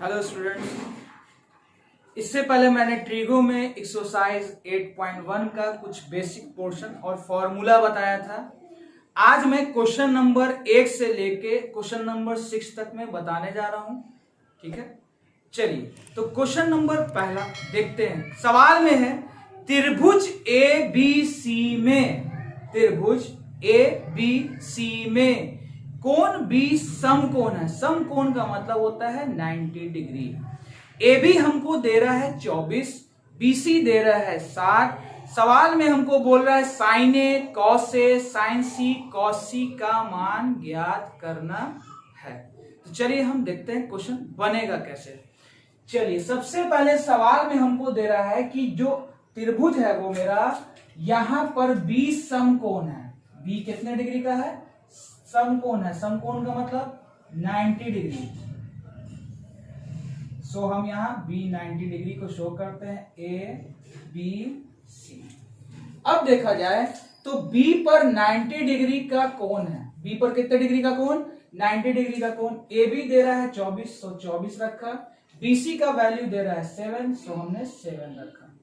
Hello students, इससे पहले मैंने ट्रिगो में एक्सरसाइज 8.1 का कुछ बेसिक पोर्शन और फॉर्मूला बताया था। आज मैं क्वेश्चन नंबर 1 से लेके क्वेश्चन नंबर 6 तक मैं बताने जा रहा हूं। ठीक है, चलिए तो क्वेश्चन नंबर पहला देखते हैं। सवाल में है त्रिभुज त्रिभुज ABC में कोण बी समकोण है। समकोण का मतलब होता है 90 डिग्री। ए बी हमको दे रहा है 24, BC दे रहा है 60। सवाल में हमको बोल रहा है sign A, cos A, sign C, cos सी का मान ज्ञात करना है। तो चलिए हम देखते हैं क्वेश्चन बनेगा कैसे। चलिए सबसे पहले सवाल में हमको दे रहा है कि जो त्रिभुज है वो मेरा यहां पर बी समकोण है। बी कितने डिग्री का है? समकोण है। समकोण का मतलब 90 डिग्री। सो हम यहां बी 90 डिग्री को शो करते हैं, ABC। अब देखा जाए तो बी पर 90 डिग्री का कोण है। बी पर कितने डिग्री का कोण? 90 डिग्री का कोण। ए बी दे रहा है 24, सो 24 रखा। BC का वैल्यू दे रहा है 7, सो हमने 7 रखा।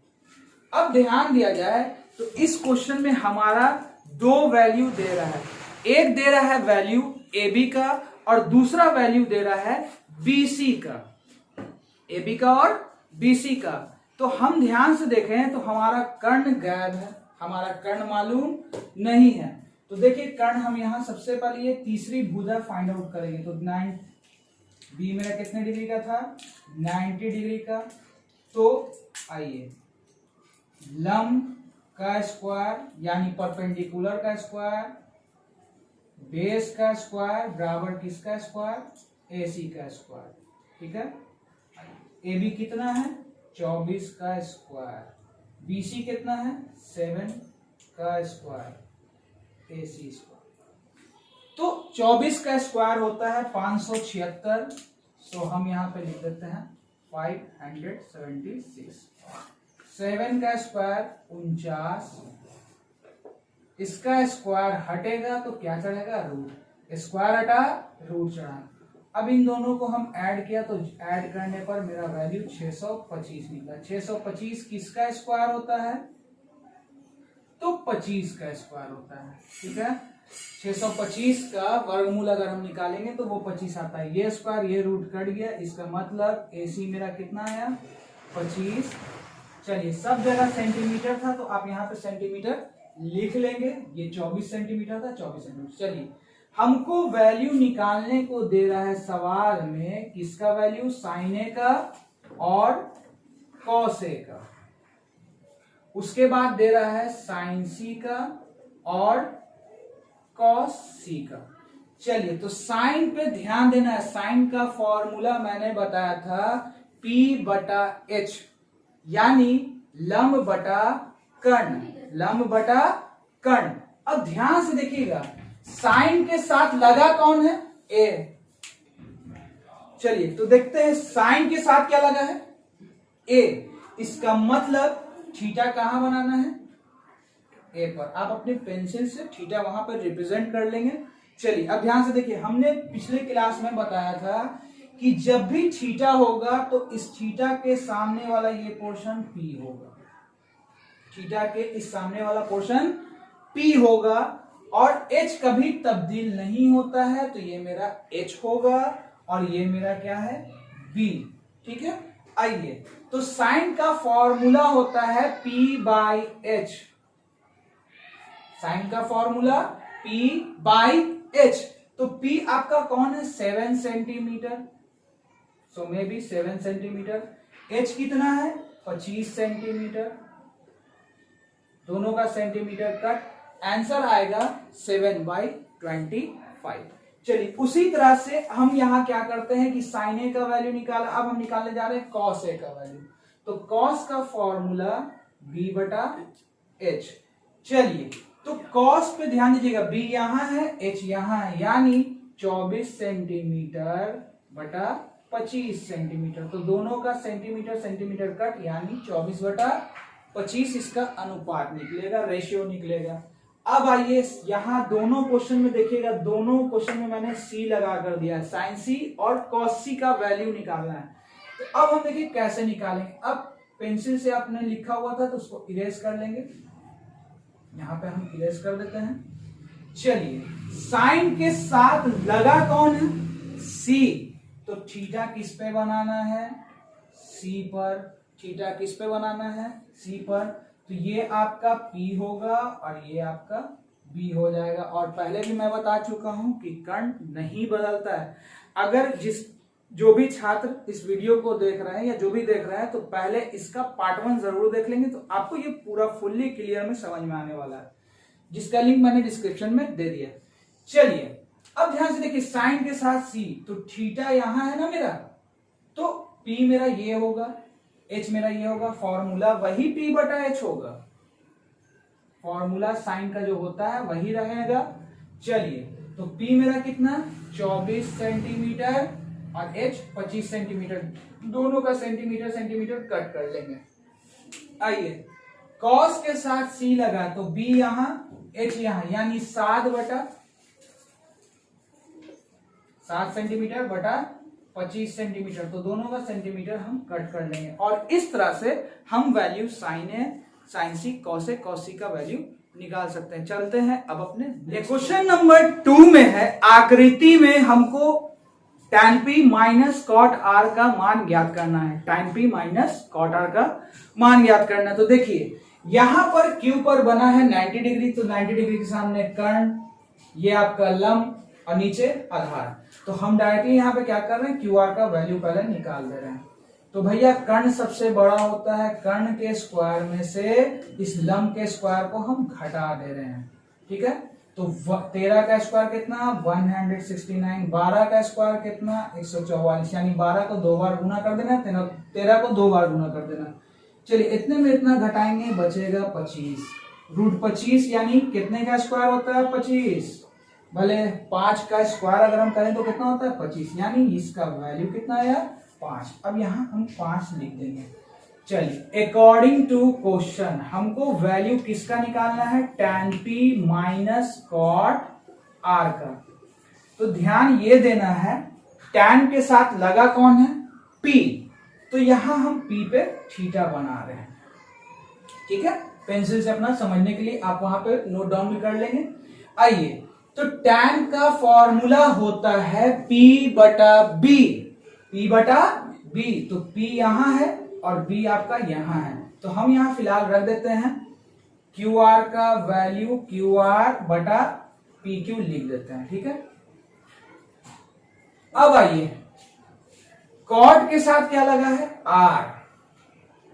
अब ध्यान दिया जाए तो इस क्वेश्चन में हमारा दो वैल्यू दे रहा है। एक दे रहा है वैल्यू AB का और दूसरा वैल्यू दे रहा है BC का। AB का और BC का। तो हम ध्यान से देखें तो हमारा कर्ण गायब है, हमारा कर्ण मालूम नहीं है। तो देखिए कर्ण हम यहां सबसे पहले ये तीसरी भुजा फाइंड आउट करेंगे। तो 9 बी मेरा कितने डिग्री का था? 90 डिग्री का। तो आइए लंब का स्क्वायर यानी परपेंडिकुलर का स्क्वायर, बेस का स्क्वायर बराबर किसका स्क्वायर? AC का स्क्वायर। ठीक है, AB कितना है? 24 का स्क्वायर। BC कितना है? 7 का स्क्वायर। AC square. तो 24 का स्क्वायर होता है 576। सो हम यहां पे लिख देते हैं 576। 7 का स्क्वायर 49। इसका स्क्वायर हटेगा तो क्या चढ़ेगा? रूट। स्क्वायर हटा, रूट चढ़ा। अब इन दोनों को हम ऐड किया तो ऐड करने पर मेरा वैल्यू 625 निकला। 625 किसका स्क्वायर होता है? तो 25 का स्क्वायर होता है। ठीक है, 625 का वर्गमूल अगर हम निकालेंगे तो वो 25 आता है। ये स्क्वायर ये रूट कट गया, इसका मतलब AC मेरा कितना आया? 25। चलिए सब जगह सेंटीमीटर था तो आप यहाँ पे सेंटीमीटर लिख लेंगे। ये 24 सेंटीमीटर था, 24 सेंटीमीटर। चलिए हमको वैल्यू निकालने को दे रहा है सवाल में किसका वैल्यू? साइन ए का और कॉस ए का। उसके बाद दे रहा है साइन सी का और कॉस सी का। चलिए तो साइन पे ध्यान देना है। साइन का फॉर्मूला मैंने बताया था P/H यानी लंब बटा कर्ण। लंब बटा कर्ण। अब ध्यान से देखिएगा साइन के साथ लगा कौन है? A। चलिए तो देखते हैं साइन के साथ क्या लगा है? A। इसका मतलब थीटा कहां बनाना है? A पर। आप अपने पेंसिल से थीटा वहां पर रिप्रेजेंट कर लेंगे। चलिए अब ध्यान से देखिए, हमने पिछले क्लास में बताया था कि जब भी थीटा होगा तो इस थीटा के सामने वाला ये पोर्शन P होगा। थीटा के इस सामने वाला पोर्शन P होगा और H कभी तब्दील नहीं होता है, तो ये मेरा H होगा और ये मेरा क्या है? B। ठीक है, आइए तो साइन का फॉर्मूला होता है P/H। साइन का फॉर्मूला P/H। तो P आपका कौन है? 7 centimetre. So may be 7 centimetre. H कितना है? 25 सेंटीमीटर। दोनों का सेंटीमीटर कट, आंसर आएगा 7/25। चलिए उसी तरह से हम यहां क्या करते हैं कि साइन ए का वैल्यू निकाला। अब हम निकालने जा रहे हैं कॉस ए का वैल्यू। तो कॉस का फॉर्मूला B/H। चलिए तो कॉस पे ध्यान दीजिएगा, B यहां है, H यहां है, यानी 24 सेंटीमीटर बटा 25 सेंटीमीटर। तो दोनों का सेंटीमीटर सेंटीमीटर कट, यानी 24/25 इसका अनुपात निकलेगा, रेशियो निकलेगा। अब आइए यहां दोनों क्वेश्चन में देखिएगा, दोनों क्वेश्चन में मैंने C लगा कर दिया है। साइन C और कॉस C का वैल्यू निकालना है। तो अब हम देखिए कैसे निकालेंगे। अब पेंसिल से आपने लिखा हुआ था तो उसको इरेज कर लेंगे, यहां पे हम इरेज कर देते हैं। चलिए, साइन के साथ लगा कौन है? सी। तो थीटा किस पे बनाना है? सी पर। थीटा किस पे बनाना है? सी पर। तो ये आपका P होगा और ये आपका B हो जाएगा। और पहले भी मैं बता चुका हूं कि कर्ण नहीं बदलता है। अगर जो भी छात्र इस वीडियो को देख रहे हैं या जो भी देख रहे हैं तो पहले इसका पार्ट 1 जरूर देख लेंगे, तो आपको ये पूरा फुल्ली क्लियर में समझ में आने वाला है, जिसका लिंक मैंने डिस्क्रिप्शन में दे दिया। चलिए, अब ध्यान से देखिए, साइन के साथ सी, तो थीटा यहां है ना मेरा, तो P मेरा ये होगा, H मेरा ये होगा। फॉर्मूला वही P बटा H होगा, फॉर्मूला साइन का जो होता है वही रहेगा। चलिए, तो P मेरा कितना? 24 सेंटीमीटर और H 25 सेंटीमीटर। दोनों का सेंटीमीटर सेंटीमीटर कट कर लेंगे। आइए, कॉस के साथ C लगा तो B यहां, H यहां, यानी 7 सेंटीमीटर बटा 25 सेंटीमीटर। तो दोनों का सेंटीमीटर हम कट कर लेंगे और इस तरह से हम value sign C cos A cos सी का वैल्यू निकाल सकते हैं। चलते हैं अब अपने क्वेश्चन नंबर 2 में है, आकृति में हमको tan p minus cot r का मान ज्ञात करना है। tan p minus cot r का मान ज्ञात करना है। तो देखिए, यहां पर Q पर बना है 90 डिग्री, तो 90 डिग्री के सामने कर्ण, ये आपका लंब और नीचे आधार। तो हम डायरेक्टली यहाँ पे क्या कर रहे हैं? QR का वैल्यू पहले निकाल दे रहे हैं। तो भैया कर्ण सबसे बड़ा होता है, कर्ण के स्क्वायर में से इस लंब के स्क्वायर को हम घटा दे रहे हैं। ठीक है, तो 13 का स्क्वायर कितना? 169। 12 का स्क्वायर कितना? 144, यानी 12 को 2 बार गुना कर देना, 13 को 2 बार गुना कर देना। चलिए, इतने में इतना घटाएंगे, बचेगा 25। रूट 25 यानी कितने का स्क्वायर होता है? 25। भले 5 का स्क्वायर अगर हम करें तो कितना होता है? 25, यानी इसका वैल्यू कितना है? 5। अब यहां हम 5 लिख देंगे। चलिए, अकॉर्डिंग टू क्वेश्चन हमको वैल्यू किसका निकालना है? tan p minus cot r का। तो ध्यान ये देना है, tan के साथ लगा कौन है? p। तो यहां हम p पे थीटा बना रहे हैं। ठीक है, पेंसिल से अपना समझने के लिए आप वहां पे नोट डाउन भी कर लेंगे। आइए, तो tan का फॉर्मूला होता है P बटा B। P बटा B, तो P यहां है और B आपका यहां है। तो हम यहां फिलहाल रख देते हैं QR का वैल्यू QR बटा PQ लिख देते हैं। ठीक है, अब आइए, कॉट के साथ क्या लगा है? R।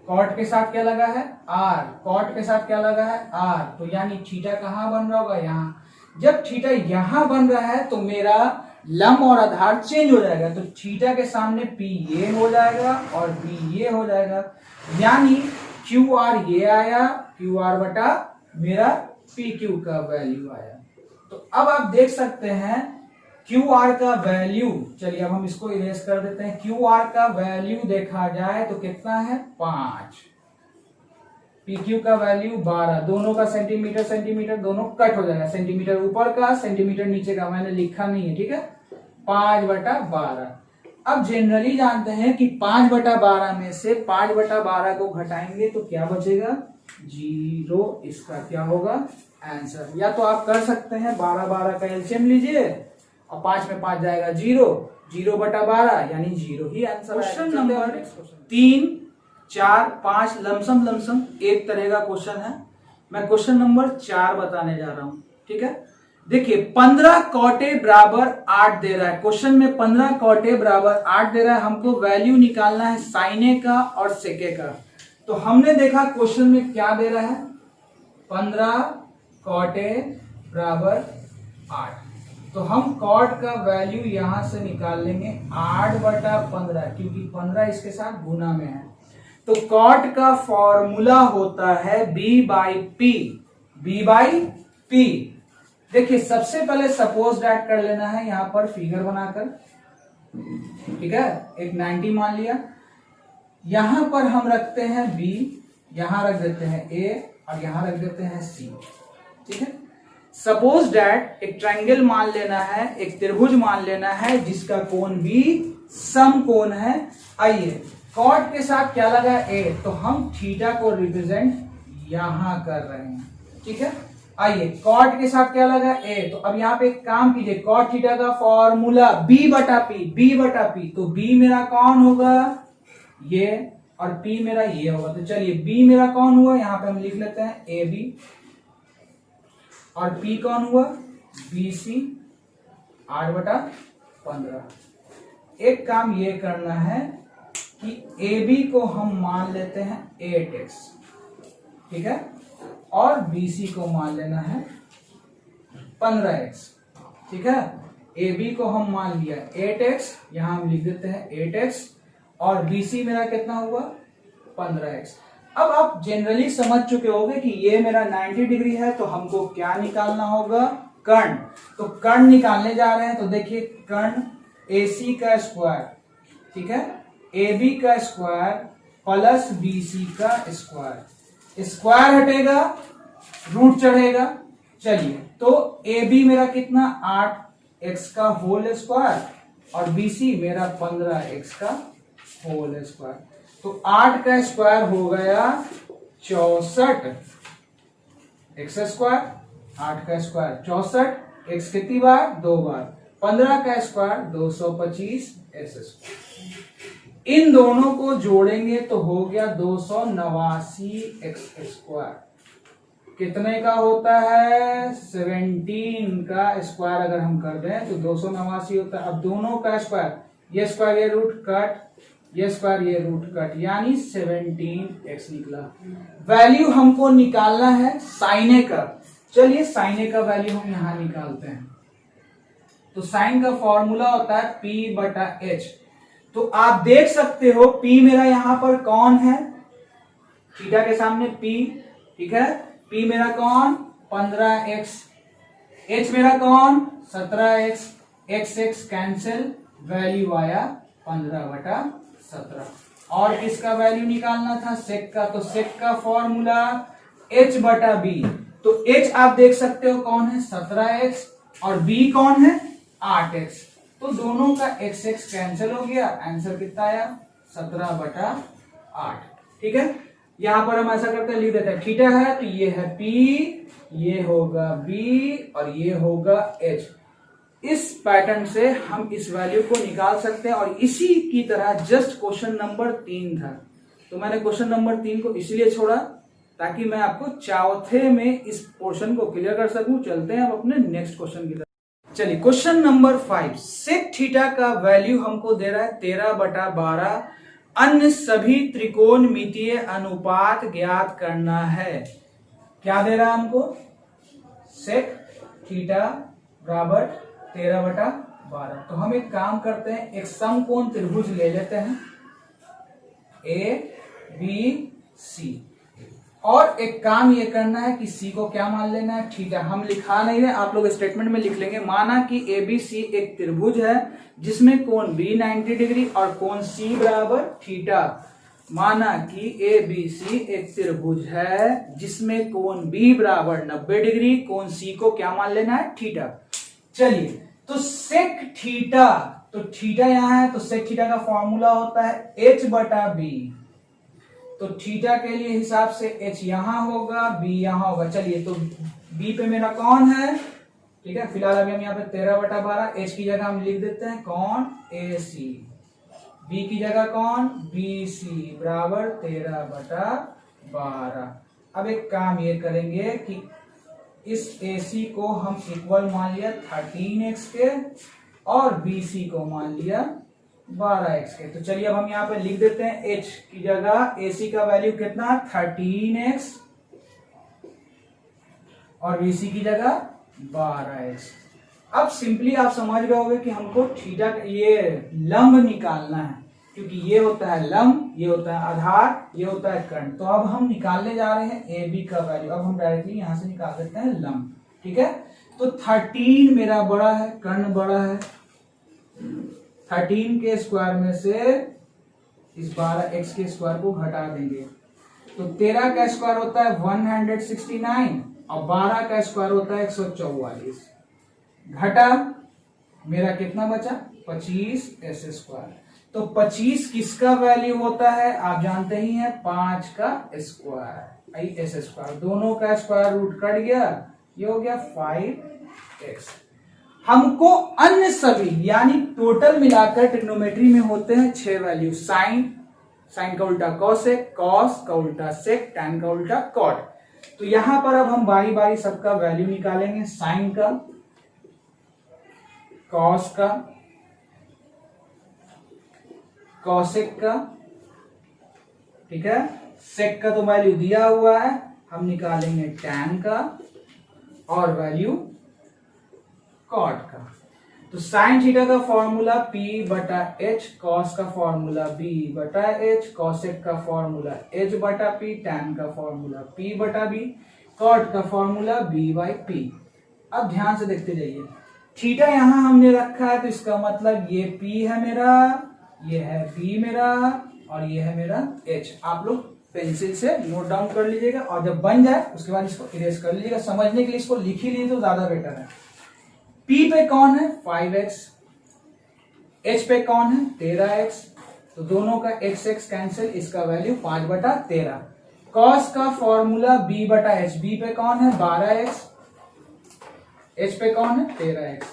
कॉट के साथ क्या लगा है? R। कॉट के साथ क्या लगा है? R। तो यानी थीटा कहां बन रहा होगा? यहां। जब थीटा यहां बन रहा है तो मेरा लंब और आधार चेंज हो जाएगा, तो थीटा के सामने P ये हो जाएगा और B ये हो जाएगा, यानी QR ये आया, QR बटा मेरा PQ का वैल्यू आया। तो अब आप देख सकते हैं QR का वैल्यू, चलिए अब हम इसको इरेज कर देते हैं। QR का वैल्यू देखा जाए तो कितना है? 5। PQ का वैल्यू 12। दोनों का सेंटीमीटर सेंटीमीटर दोनों कट हो जाएगा, सेंटीमीटर ऊपर का सेंटीमीटर नीचे का मैंने लिखा नहीं है। ठीक है, 5 बटा 12। अब जनरली जानते हैं कि 5 बटा 12 में से 5 बटा 12 को घटाएंगे तो क्या बचेगा? 0। इसका क्या होगा? आंसर। या तो आप कर सकते हैं 12 12 का एलसीएम लीजिए और 5 में 5 जाएगा 0, 0 बटा 12 यानी 0 ही आंसर। क्वेश्चन नंबर 3 4 5 लमसम एक तरह का क्वेश्चन है। मैं क्वेश्चन नंबर 4 बताने जा रहा हूं। ठीक है, देखिए 15 कौटे बराबर 8 दे रहा है। क्वेश्चन में 15 कौटे बराबर 8 दे रहा है, हमको वैल्यू निकालना है साइने का और सेके का। तो हमने देखा क्वेश्चन में क्या दे रहा है? 15 कौटे बराबर 8, तो हम कॉट का वैल्यू यहां से निकाल लेंगे 8 बटा 15, क्योंकि 15 इसके साथ गुना में है। तो कॉट का फॉर्मूला होता है B by P। B by P। देखिए, सबसे पहले सपोज दैट कर लेना है यहां पर फिगर बनाकर। ठीक है, एक 90 मान लिया, यहां पर हम रखते हैं B, यहां रख देते हैं A और यहां रख देते हैं C। ठीक है, सपोज दैट एक ट्रायंगल मान लेना है, एक त्रिभुज मान लेना है जिसका कोण भी समकोण है। आइए कॉट के साथ क्या लगा ए, तो हम थीटा को रिप्रेजेंट यहां कर रहे हैं, ठीक है। आइए कॉट के साथ क्या लगा ए, तो अब यहाँ पे एक काम कीजिए, कॉट थीटा का फॉर्मूला बी बटा पी, तो बी मेरा कौन होगा ये, और पी मेरा ये होगा। तो चलिए बी मेरा कौन हुआ, यहां पे हम लिख लेते हैं ए बी, और पी कौन हुआ बी सी 8/15। एक काम ये करना है कि ए बी को हम मान लेते हैं 8x, ठीक है, और बी सी को मान लेना है 15x, ठीक है। ए बी को हम मान लिया 8x, यहां हम लिख देते हैं 8x, और बी सी मेरा कितना हुआ 15x। अब आप जनरली समझ चुके होंगे कि ये मेरा 90 डिग्री है, तो हमको क्या निकालना होगा, कर्ण। तो कर्ण निकालने जा रहे हैं, तो देखिए कर्ण AC का स्क्वायर, ठीक है, AB का स्क्वायर प्लस BC का स्क्वायर, स्क्वायर हटेगा रूट चढ़ेगा। चलिए तो AB मेरा कितना 8x का होल स्क्वायर, और BC मेरा 15x का होल स्क्वायर। तो 8 का स्क्वायर हो गया 64 एक्स स्क्वायर, 8 का स्क्वायर 64, एक्स कितनी बार 2 बार, 15 का स्क्वायर 225 एक्स स्क्वायर। इन दोनों को जोड़ेंगे तो हो गया 289 एक्स स्क्वायर। कितने का होता है 17 का स्क्वायर अगर हम कर दें तो 289 होता है। अब दोनों का स्क्वायर, ये स्क्वायर ये रूट कट, ये स्क्वायर ये रूट कट, यानी 17x निकला। वैल्यू हमको निकालना है साइन ए का। चलिए साइन ए का वैल्यू हम यहां निकालते हैं। तो साइन का फॉर्मूला होता है P/H। तो आप देख सकते हो P मेरा यहां पर कौन है, थीटा के सामने P, ठीक है। P मेरा कौन 15x, H मेरा कौन 17x, x कैंसिल, वैल्यू आया 15/17। और किसका वैल्यू निकालना था सेक का, तो सेक का फॉर्मूला H/B। तो H आप देख सकते हो कौन है 17x, और B कौन है 8x। तो दोनों का x कैंसिल हो गया, आंसर कितना आया 17/8, ठीक है। यहां पर हम ऐसा करते हैं, लिख देते हैं थीटा है तो ये है P, ये होगा B, और ये होगा H। इस पैटर्न से हम इस वैल्यू को निकाल सकते हैं। और इसी की तरह जस्ट क्वेश्चन नंबर 3 था, तो मैंने क्वेश्चन नंबर 3 को इसलिए छोड़ा ताकि मैं आपको चौथे में इस पोर्शन को क्लियर कर सकूं। चलते हैं अब अपने नेक्स्ट क्वेश्चन की तरफ। चलिए क्वेश्चन नंबर 5, सेक थीटा का वैल्यू हमको दे रहा है 13/12। अन्य सभी त्रिकोणमितीय अनुपात ज्ञात करना है। क्या दे रहा है हमको, सेक थीटा बराबर 13/12। तो हम एक काम करते हैं, एक समकोण त्रिभुज ले लेते हैं ABC, और एक काम ये करना है कि C को क्या मान लेना है थीटा। हम लिखा नहीं है, आप लोग स्टेटमेंट में लिख लेंगे। माना कि ABC एक त्रिभुज है जिसमें कोण B 90 डिग्री और कोण C बराबर थीटा। माना कि ABC एक त्रिभुज है जिसमें कोण B बराबर 90 डिग्री, कोण C को क्या मान लेना है थीटा। चलिए तो सेक थीटा, तो थीटा यहां है, तो सेक थीटा का फॉर्मूला होता है H/B। तो थीटा के लिए हिसाब से H यहां होगा, B यहां होगा। चलिए तो B पे मेरा कौन है, ठीक है, फिलहाल अभी हम यहाँ पे 13/12, H की जगह हम लिख देते हैं कौन AC, B की जगह कौन BC बराबर 13/12। अब एक काम ये करेंगे कि इस AC को हम इक्वल मान लिया 13x के, और BC को मान लिया 12x के। तो चलिए अब हम यहाँ पे लिख देते हैं H की जगह AC का वैल्यू कितना 13x, और BC की जगह 12x। अब सिंपली आप समझ गए होंगे कि हमको थीटा ये लंब निकालना है, क्योंकि ये होता है लंब, ये होता है आधार, ये होता है कर्ण। तो अब हम निकालने जा रहे हैं AB का वैल्यू। अब हम डायरेक्टली यहां से निकाल देते हैं लंब, ठीक है। तो 13 मेरा बड़ा है, कर्ण बड़ा है, 13 के स्क्वायर में से इस 12x के स्क्वायर को घटा देंगे। तो 13 का स्क्वायर होता है 169, और 12 का स्क्वायर होता है 144। घटा मेरा कितना बचा 25 s स्क्वायर। तो 25 किसका वैल्यू होता है आप जानते ही हैं, 5 का स्क्वायर आई एस स्क्वायर, दोनों का स्क्वायर रूट कट गया, ये हो गया 5x। हमको अन्य सभी यानी टोटल मिलाकर ट्रिग्नोमेट्री में होते हैं 6 वैल्यू, साइन, साइन का उल्टा कॉसेक, कॉस का उल्टा सेक, टैन का उल्टा कॉट। तो यहां पर अब हम बारी बारी सबका वैल्यू निकालेंगे, साइन का, कॉस का, कॉसेक का, ठीक है, सेक का तो वैल्यू दिया हुआ है, हम निकालेंगे टैन का और वैल्यू कॉट का। तो साइन थीटा का फॉर्मूला P बटा H, कॉस का फॉर्मूला B बटा H, कॉसेक का फॉर्मूला H बटा P, टैन का फॉर्मूला P बटा B, कॉट का फॉर्मूला B बाई P। अब ध्यान से देखते जाइए, थीटा यहां हमने रखा है तो इसका मतलब ये P है मेरा, ये है B मेरा और ये है मेरा H। आप लोग पेंसिल से नोट डाउन कर लीजिएगा और जब बन जाए उसके बाद इसको इरेज कर लीजिएगा। समझने के लिए इसको लिख ही लीजिए तो ज्यादा बेटर है। P पे कौन है 5x, H पे कौन है 13x, तो दोनों का x x कैंसिल, इसका वैल्यू 5 बटा 13। कॉस का फॉर्मूला B बटा H, B पे कौन है 12x, H पे कौन है 13x,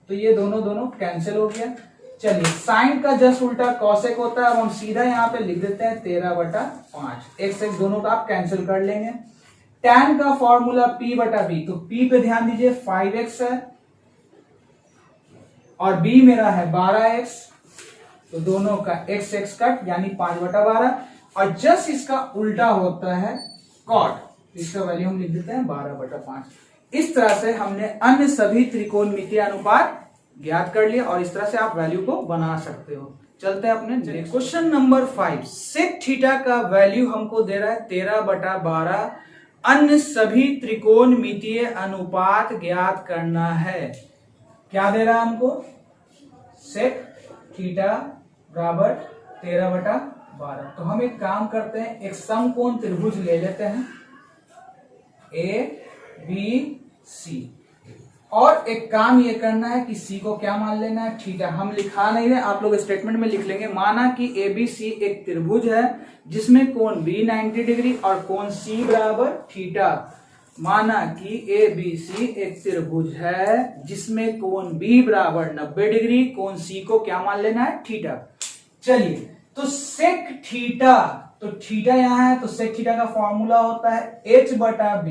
तो ये दोनों कैंसिल हो गया। चलिए साइन का जस्ट उल्टा कॉसेक होता है, अब हम सीधा यहाँ पे लिख देते हैं 13 बटा 5, x x दोनों का आप कैंसिल कर लेंगे। टैन का फॉर्मूला P बटा B, तो P पे ध्यान दीजिए 5x है और B मेरा है 12x, तो दोनों का x x कट यानी 5 बटा 12, और जस्ट इसका उल्टा होता है कॉट, इसका वैल्यू हम लिख देते हैं 12 बटा 5। इस तरह से हमने अन्य सभी त्रिकोणमितीय अनुपात ज्ञात कर लिया और इस तरह से आप वैल्यू को बना सकते हो। चलते हैं अपने क्वेश्चन नंबर 5। सेक थीटा का वैल्यू हमको दे रहा है 13 बटा 12, अन्य सभी त्रिकोणमितीय अनुपात ज्ञात करना है। क्या दे रहा है हमको, सेक थीटा बराबर 13 बटा 12। तो हम एक काम करते हैं, एक समकोण त्रिभुज ले लेते हैं ABC, और एक काम ये करना है कि C को क्या मान लेना है, थीटा। हम लिखा नहीं रहे, आप लोग स्टेटमेंट में लिख लेंगे। माना कि ABC एक त्रिभुज है जिसमें कोण B 90 डिग्री और कोण C बराबर थीटा। माना कि ABC एक त्रिभुज है जिसमें कोण B बराबर 90 डिग्री, कोण C को क्या मान लेना है, थीटा। चलिए, तो सेक थीटा, तो थीटा यहां है तो सेक थीटा का फॉर्मूला होता है H बटा B,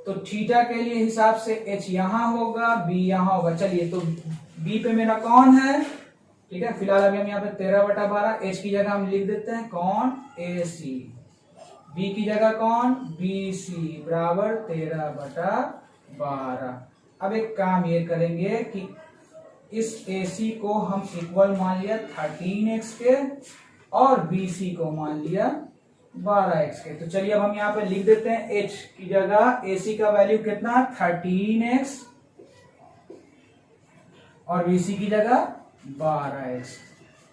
तो थीटा के लिए हिसाब से H यहां होगा, B यहां होगा। चलिए, तो B पे मेरा कौन है, ठीक है, फिलहाल अभी हम यहाँ पे 13 बटा 12, H की जगह हम लिख देते हैं कौन AC, B की जगह कौन BC बराबर 13 बटा 12। अब एक काम ये करेंगे कि इस AC को हम इक्वल मान लिया 13x के और BC को मान लिया 12x के। तो चलिए अब हम यहाँ पे लिख देते हैं H की जगह AC का वैल्यू कितना 13x और BC की जगह 12x।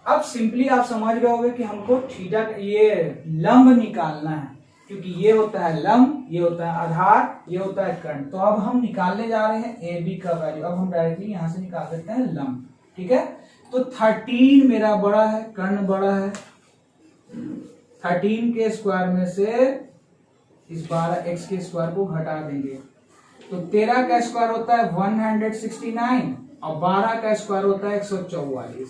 अब सिंपली आप समझ गए होंगे कि हमको थीटा ये लंब निकालना है, क्योंकि ये होता है लंब, ये होता है आधार, ये होता है कर्ण। तो अब हम निकालने जा रहे हैं AB का वैल्यू। अब हम डायरेक्टली यहां से निकाल देते हैं लंब, ठीक है। तो 13 मेरा बड़ा है, कर्ण बड़ा है, 13 के स्क्वायर में से इस 12x के स्क्वायर को घटा देंगे, तो 13 का स्क्वायर होता है 169 और 12 का स्क्वायर होता है 144,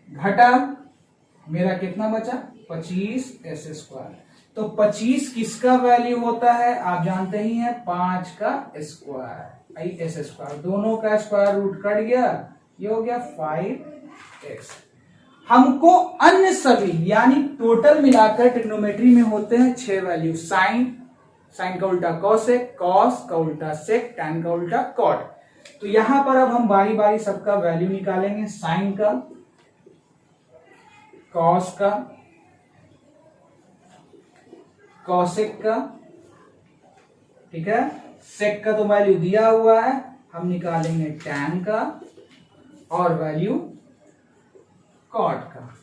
घटा मेरा कितना बचा 25 स्क्वायर। तो 25 किसका वैल्यू होता है आप जानते ही हैं, 5 का स्क्वायर आई एस स्क्वायर, दोनों का स्क्वायर रूट कट गया, ये हो गया 5x। हमको अन्य सभी यानी टोटल मिलाकर ट्रिग्नोमेट्री में होते हैं 6 वैल्यू, साइन, साइन का उल्टा कॉसेक, कॉस का उल्टा सेक, टैन का उल्टा कॉट। तो यहां पर अब हम बारी बारी सबका वैल्यू निकालेंगे, साइन का, कॉस का, कॉसेक का, ठीक है, सेक का तो वैल्यू दिया हुआ है, हम निकालेंगे टैन का और वैल्यू कॉट का।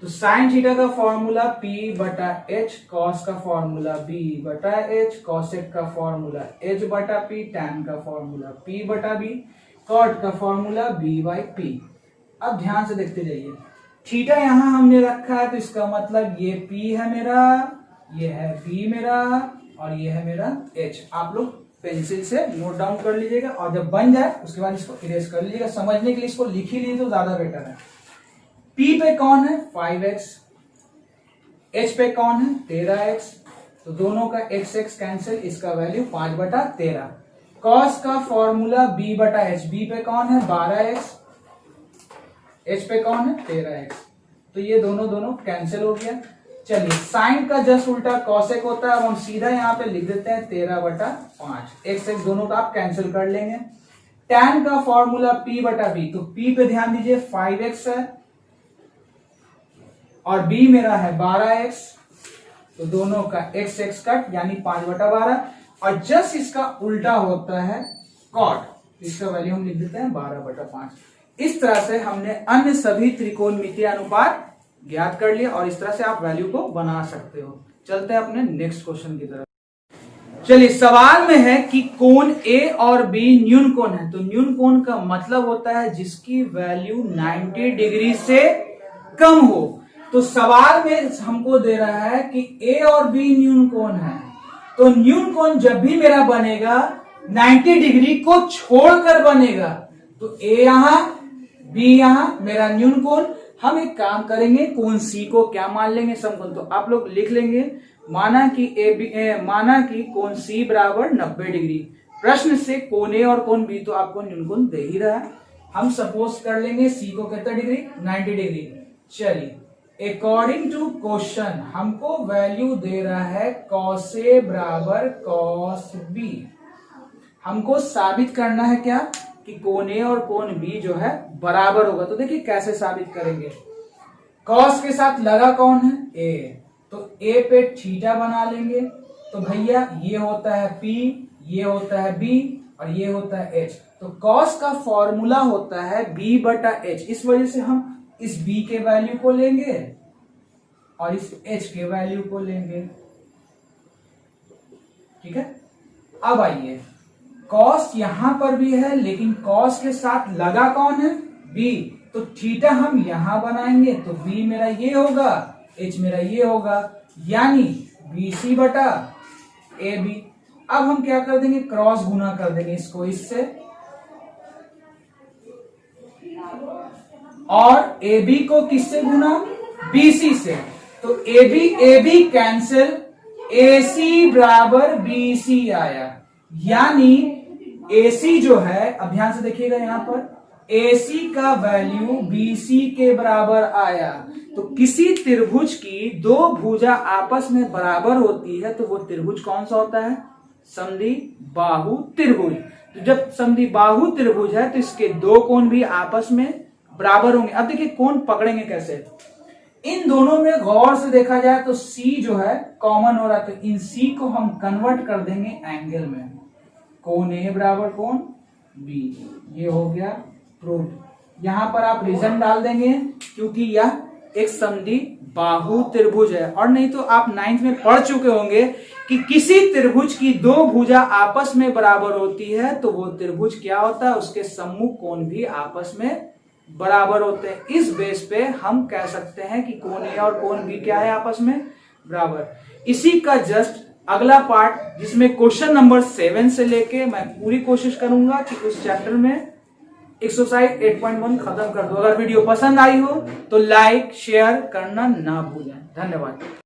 तो साइन थीटा का फॉर्मूला P बटा H, कॉस का फॉर्मूला B बटा H, कॉसेक का फॉर्मूला H बटा P, टैन का फॉर्मूला P बटा B, कॉट का फॉर्मूला B बाई P। अब ध्यान से देखते जाइए, थीटा यहां हमने रखा है तो इसका मतलब ये P है मेरा, ये है B मेरा और ये है मेरा H। आप लोग पेंसिल से नोट डाउन कर लीजिएगा और जब बन जाए उसके बाद इसको इरेज कर लीजिएगा। समझने के लिए इसको लिख ही लीजिए तो ज्यादा बेटर है। P पे कौन है 5x, H पे कौन है 13x, तो दोनों का x x कैंसिल, इसका वैल्यू 5/13। कॉस का फॉर्मूला B/H, B पे कौन है 12x, H पे कौन है 13x, तो ये दोनों कैंसिल हो गया। चलिए साइन का जस्ट उल्टा कॉसेक होता है, अब हम सीधा यहाँ पे लिख देते हैं 13/5। x x दोनों का आप कैंसिल कर लेंगे। tan का फॉर्मूला P/B, तो P पे ध्यान दीजिए 5x है और B मेरा है 12x, तो दोनों का x x कट यानी 5/12 और जस्ट इसका उल्टा होता है cot, इसका वैल्यू हम लिख देते हैं 12/5। इस तरह से हमने अन्य सभी त्रिकोणमितीय अनुपात ज्ञात कर लिया और इस तरह से आप वैल्यू को बना सकते हो। चलते हैं अपने नेक्स्ट क्वेश्चन की तरफ। चलिए सवाल में है कि कोण A और B न्यून कोण है, तो न्यून कोण का मतलब होता है जिसकी वैल्यू 90 डिग्री से कम हो। तो सवाल में हमको दे रहा है कि A और B न्यून कोण है, तो न्यून कोण जब भी मेरा बनेगा 90 डिग्री को छोड़कर बनेगा, तो A यहां B यहां मेरा न्यून कोण। हम एक काम करेंगे, कोण C को क्या मान लेंगे समकोण, तो आप लोग लिख लेंगे माना कि कोण C बराबर 90 डिग्री। प्रश्न से कोण A और कोण B तो आपको न्यून कोण दे ही रहा है, हम सपोज कर लेंगे C को कितना डिग्री 90 डिग्री। चलिए अकॉर्डिंग टू क्वेश्चन हमको वैल्यू दे रहा है cos A बराबर cos B। हमको साबित करना है क्या कि कोण A और कोण B जो है बराबर होगा। तो देखिए कैसे साबित करेंगे, cos के साथ लगा कौन है A, तो A पे थीटा बना लेंगे, तो भैया ये होता है P, ये होता है B और ये होता है H। तो cos का फॉर्मूला होता है B/H, इस वजह से हम इस B के वैल्यू को लेंगे और इस H के वैल्यू को लेंगे। ठीक है, अब आइए cos यहां पर भी है लेकिन cos के साथ लगा कौन है B, तो थीटा हम यहां बनाएंगे, तो B मेरा ये होगा, H मेरा ये होगा, यानी BC/AB। अब हम क्या कर देंगे, क्रॉस गुना कर देंगे इसको इससे और AB को किससे गुना BC से, तो AB कैंसिल, AC बराबर BC आया, यानी AC जो है, अब ध्यान से देखिएगा यहां पर AC का वैल्यू BC के बराबर आया। तो किसी त्रिभुज की दो भुजा आपस में बराबर होती है तो वो त्रिभुज कौन सा होता है, समद्वि बाहु त्रिभुज। तो जब समद्वि बाहु त्रिभुज है तो इसके दो कोण भी आपस में बराबर होंगे। अब देखिए कोण पकड़ेंगे कैसे, इन दोनों में गौर से देखा जाए तो C जो है कॉमन हो रहा है, तो इन C को हम कन्वर्ट कर देंगे एंगल में, कोण A बराबर कोण B, ये हो गया प्रूफ। यहां पर आप रीजन डाल देंगे क्योंकि यह एक समद्वि बाहु त्रिभुज है, और नहीं तो आप 9th में पढ़ चुके होंगे कि किसी त्रिभुज की दो भुजा आपस में बराबर होती है तो वो त्रिभुज क्या होता है, उसके सम्मुख कोण भी आपस में बराबर होते हैं। इस बेस पे हम कह सकते हैं कि कोण A और कोण B क्या है आपस में बराबर। इसी का जस्ट अगला पार्ट जिसमें क्वेश्चन नंबर 7 से लेके मैं पूरी कोशिश करूंगा कि उस चैप्टर में एक्सरसाइज 8.1 खत्म कर दो। अगर वीडियो पसंद आई हो तो लाइक शेयर करना ना भूलें। धन्यवाद।